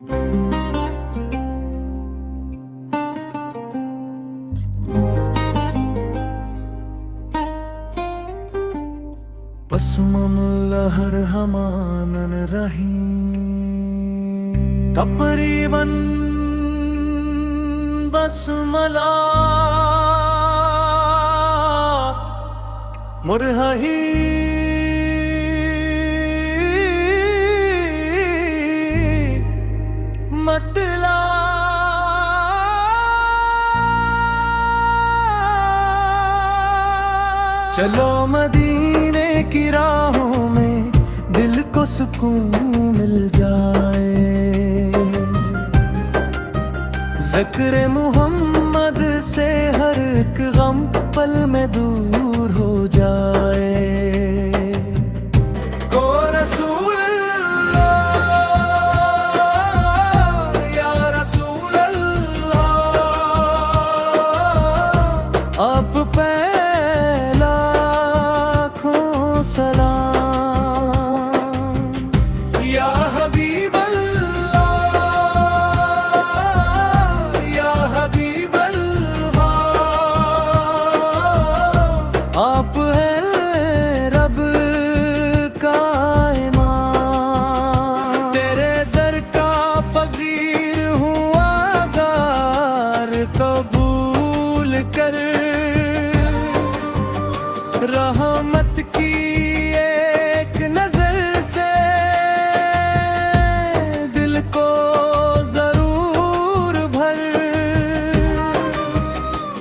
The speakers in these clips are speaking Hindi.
पसमम लहर हमानन रही तकरीबन बसमला मुरही मतला चलो मदीने की राहों में दिल को सुकून मिल जाए। ज़िक्र मुहम्मद से हर एक गम पल में दूर हो जाए। को रसूल अल्लाह, या रसूल अल्लाह, आप पे सलाम या हबीब अल्लाह, या हबीब अल्लाह, आप हैं रब का इमाम। तेरे दर का फकीर हूँ आगार, कबूल कर रहमत की एक नजर से दिल को जरूर भर।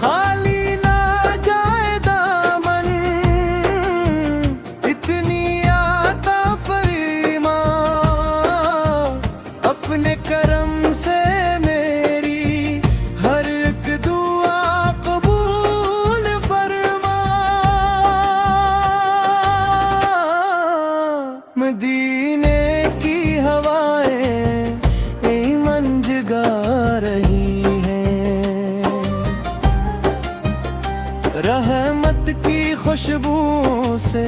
खाली ना जाए दामन, इतनी आता फरीमा, अपने करम से मेरी हर एक दुआ कबूल फरमा। मदीने की हवाएं ईमान जगा रही हैं, रहमत की खुशबू से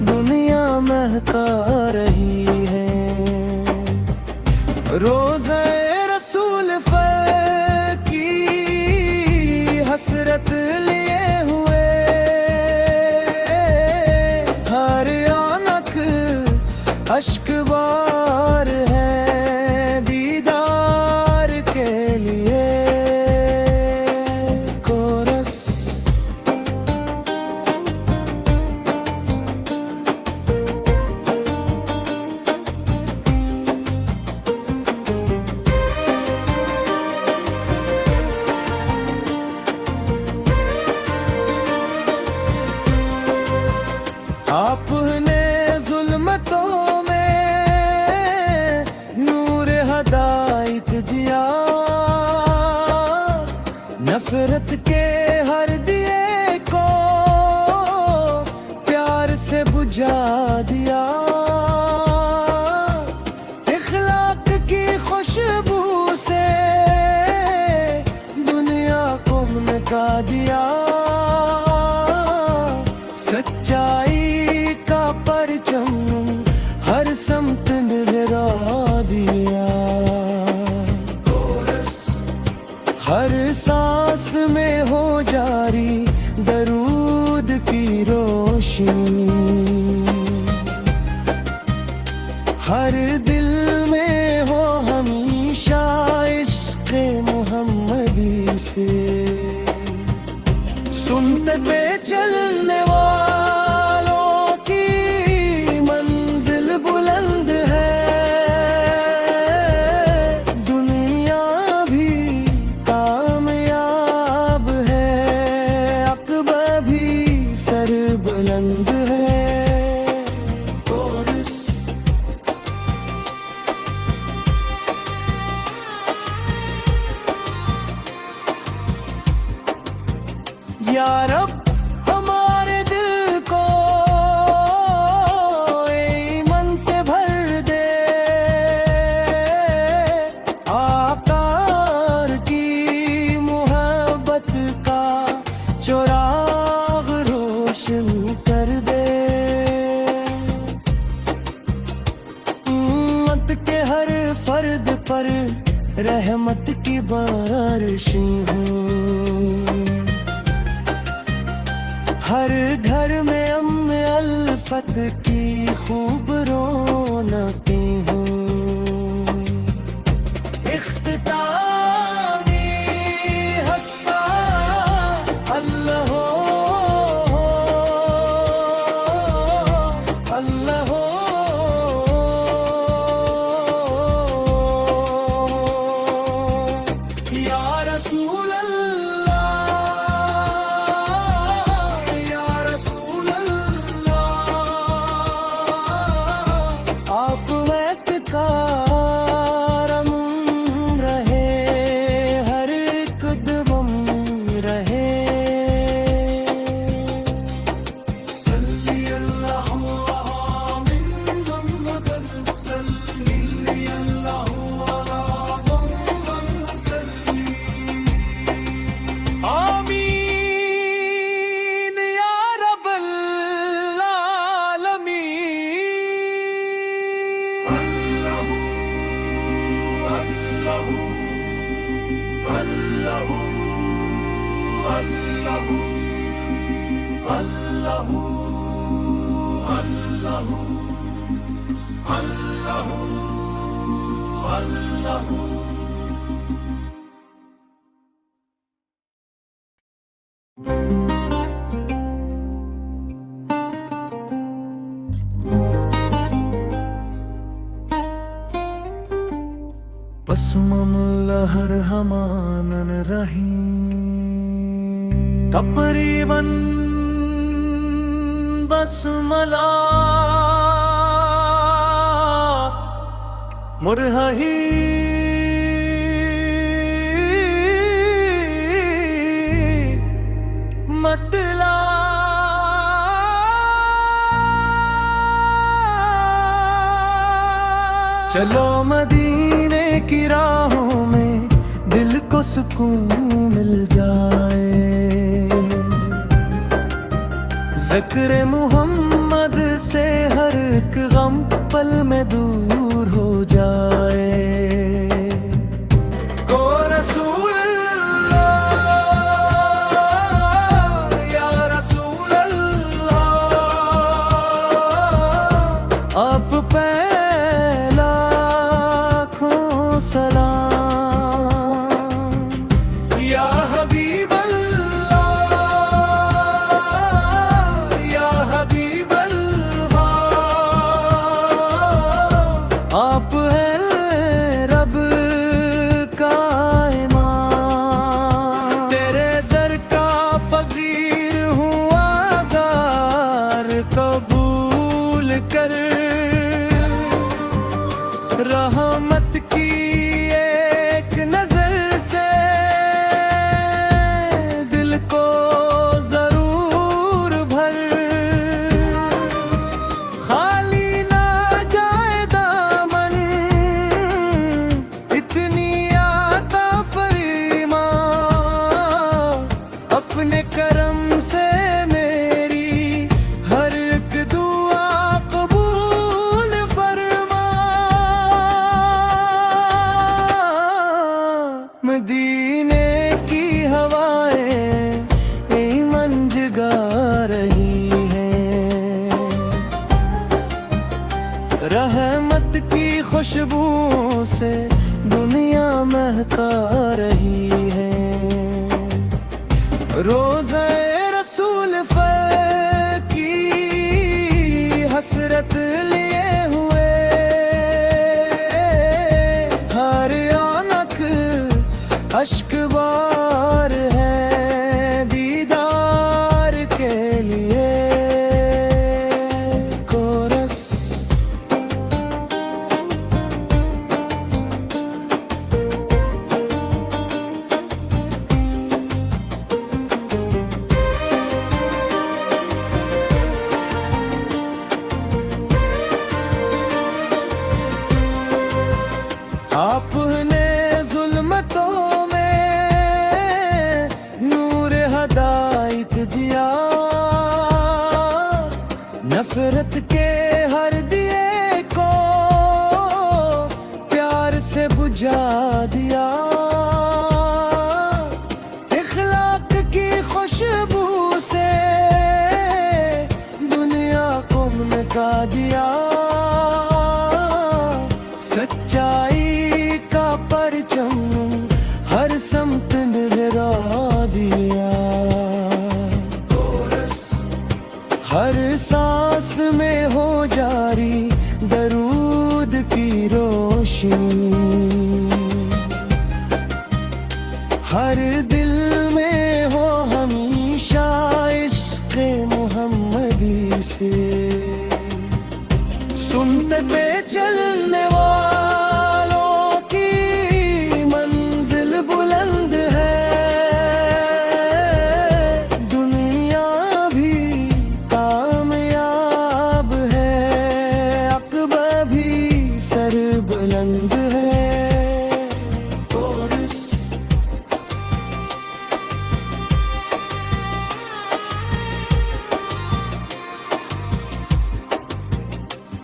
दुनिया महका रही है। रोज़े रसूल फल की हसरत लिए हुए, हर आनक अश्क बार है दीदार के लिए। कोरस आपने जुल्मतों हिदायत दिया, नफरत के हर दिए को प्यार से बुझा दिया। इखलाक की खुशबू से दुनिया को महका दिया। सच्चाई का परचम हर समत लहरा दिया। हर सांस में हो जारी दरूद की रोशनी, हर दिल में हो हमेशा इश्क़ मुहम्मदी से। सुनते पे चलने वालों की मंजिल बुलंद है, दुनिया भी कामयाब है, अक़बा भी सर बुलंद है। कोरस या रब हमारे दिल को ईमान से भर दे, आकार की मोहब्बत का चुराग रोशन कर दे। उम्मत के हर फर्ज दर्द पर रहमत की बारिशें हूँ। हर घर में अम्म अल्फत की खूब रौनकें हूँ। इख्तितामी हस्सा अल्लाह हो, अल्लाह हो। या रसूल अल्लाह, या रसूल अल्लाह, आप एतकारम रहे, हर कदम रहे। सल्ली अल्लाहु मिन मुहम्मद, सल्ली अल्लाहु अला मुहम्मद सल्ली। आमीन या रब्बल आलमीन। अल्लाहु अल्लाहु अल्लाहु अल्लाहु अल्लाहु अल्लाहु अल्लाहु अल्लाहु। बसमल्लाहर हमानन रहीम। तकरीबन बसमला मुरही मतला चलो मदीने की राहों में दिल को सुकून मिल जाए। ज़िक्र मुहम्मद से हर एक गम पल में दूर हो जाए। को रसूल अल्लाह, या रसूल अल्लाह, आप पे सलाम। या हबीब अल्लाह, या हबीब अल्लाह, आप हैं रब का इमाम। तेरे दर का फकीर हूँ आगार, कबूल कर रहमत की एक नजर से दिल को जरूर भर। खाली ना जाए दामन, इतनी आता फरीमा, अपने करम से मेरी हर एक दुआ कबूल फरमा। मदीने की हवाएं ईमान जगा रही हैं, रहमत की खुशबू से दुनिया महका रही है। रोज़े रसूल फल की हसरत लिए हुए, हर आनक अश्क बार है दीदार के लिए। कोरस आपने जुल्मतों में नूर हदायत दिया, नफरत के हर दिए को प्यार से बुझा दिया। इखलाक की खुशबू से दुनिया को महका दिया। सच्चाई का परचम हर समत लहरा दिया। हर सांस में हो जारी दरूद की रोशनी। हर दिल में हो हमेशा इश्क़ मोहम्मदी से। सुनते पे चलने वालों की मंजिल बुलंद है। दुनिया भी कामयाब है, अक़बा भी सर बुलंद है।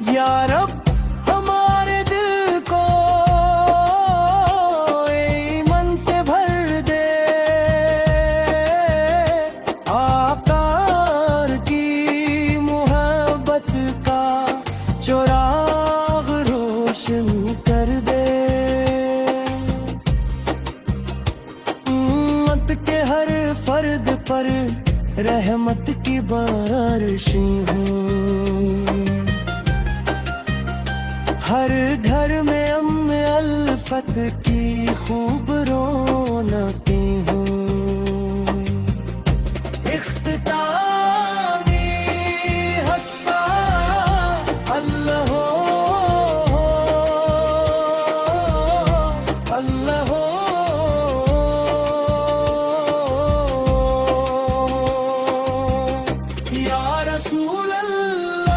या रब हमारे दिल को ईमान से भर दे। आकार की मोहब्बत का चिराग रोशन कर दे। उम्मत के हर फर्द पर रहमत की बारिशें हों। हर घर में अम्म अल्फत की खूब रौनकें हों। इख्तितामी हस्सा अल्लाह हो, अल्लाह हो। या रसूल अल्लाह